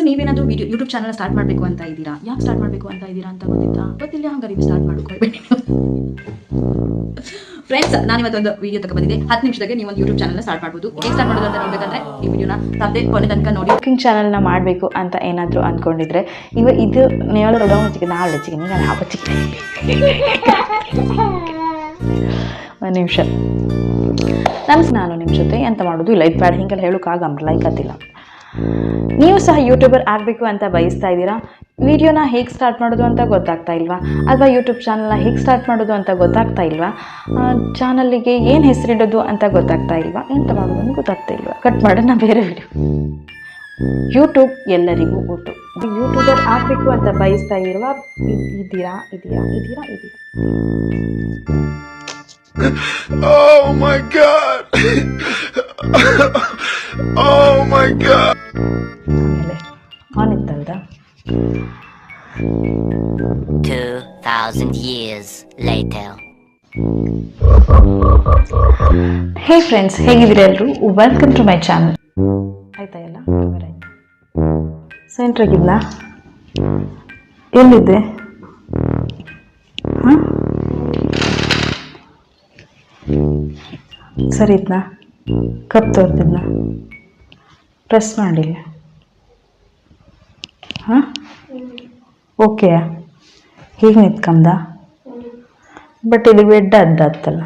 ನೀವೇನಾದರೂ YouTube channel start ಮಾಡಬೇಕು ಅಂತ ಇದ್ದೀರಾ, ಯಾಕೆ ಸ್ಟಾರ್ಟ್ ಮಾಡಬೇಕು ಅಂತ ಇದ್ದೀರಾ ಅಂತ ಗೊತ್ತಿಲ್ಲ, ಹಂಗಾರೆ ಇದು ಸ್ಟಾರ್ಟ್ ಮಾಡ್ಕೊಳ್ಬೇಡಿ ಫ್ರೆಂಡ್ಸ್. ನಾನು ಇವತ್ತೊಂದು ವಿಡಿಯೋ ಬಂದಿದೆ, 10 ನಿಮಿಷದಾಗೆ ನೀವು ಒಂದು ಯೂಟ್ಯೂಬ್ ಚಾನಲ್ ಸ್ಟಾರ್ಟ್ ಮಾಡ್ಬೋದು. ಹೇಗೆ ಸ್ಟಾರ್ಟ್ ಮಾಡೋದು ಅಂತ ನೋಡ್ಬೇಕಂದ್ರೆ ಈ ವಿಡಿಯೋನ ತಪ್ಪದೆ ಕೊನೆ ತನಕ ನೋಡಿ. ಕುಕಿಂಗ್ ಚಾನಲ್ನ ಮಾಡಬೇಕು ಅಂತ ಏನಾದರೂ ಅಂದ್ಕೊಂಡಿದ್ರೆ ಇದು ಒಂದು ನಿಮಿಷ ನಾನು ನಿಮ್ಮ ಜೊತೆ ಎಂತ ಮಾಡೋದು ಲೈಕ್ ಬ್ಯಾಡ್ ಹಿಂಗೆಲ್ಲ ಹೇಳೋಕ್ಕಾಗಲ್ಲ, ಲೈಕ್ ಅತ್ತಿಲ್ಲ. ನೀವು ಸಹ ಯೂಟ್ಯೂಬರ್ ಆಗಬೇಕು ಅಂತ ಬಯಸ್ತಾ ಇದ್ದೀರಾ, ವಿಡಿಯೋನ ಹೇಗೆ ಸ್ಟಾರ್ಟ್ ಮಾಡೋದು ಅಂತ ಗೊತ್ತಾಗ್ತಾ ಇಲ್ವಾ, ಅಥವಾ ಯೂಟ್ಯೂಬ್ ಚಾನಲ್ನ ಹೇಗೆ ಸ್ಟಾರ್ಟ್ ಮಾಡೋದು ಅಂತ ಗೊತ್ತಾಗ್ತಾ ಇಲ್ವಾ, ಚಾನಲ್ಲಿಗೆ ಏನು ಹೆಸರಿಡೋದು ಅಂತ ಗೊತ್ತಾಗ್ತಾ ಇಲ್ವಾ, ಎಂತ ಮಾಡೋದು ಅಂತ ಗೊತ್ತಾಗ್ತಾ ಇಲ್ವಾ, ಕಟ್ ಮಾಡೋಣ ಬೇರೆ ವಿಡಿಯೋ. ಯೂಟ್ಯೂಬ್ ಎಲ್ಲರಿಗೂ ಗೊತ್ತು. ಯೂಟ್ಯೂಬರ್ ಆಗಬೇಕು ಅಂತ ಬಯಸ್ತಾ ಇದ್ದೀರಾ. Oh my god. Oh my god. ಆಮೇಲೆ ಆನಿತ್ತಲ್ದ 2000 years later. ಹೇ ಫ್ರೆಂಡ್ಸ್, ಹೇಗಿದ್ದೀರಾ ಎಲ್ಲರೂ? Welcome to my channel. ಆಯ್ತಾ ಎಲ್ಲ ಕವರ್ ಆಯ್ತು? ಸೆಂಟ್ರಾಗಿದ್ನಾ? ಎಲ್ಲಿದ್ದೆ? ಹಾಂ ಸರಿ ಇದ್ನಾ? ಕಪ್ ತೋರ್ತಿದ್ನಾ? ಪ್ರೆಸ್ ಮಾಡಿಲ್ಲ? ಹಾಂ ಓಕೆ. ಹೀಗೆ ನಿಂತ್ಕಂದ ಬಟ್ ಇಲ್ಲಿ ಬೆಡ್ ಅದ್ದತ್ತಲ್ಲ.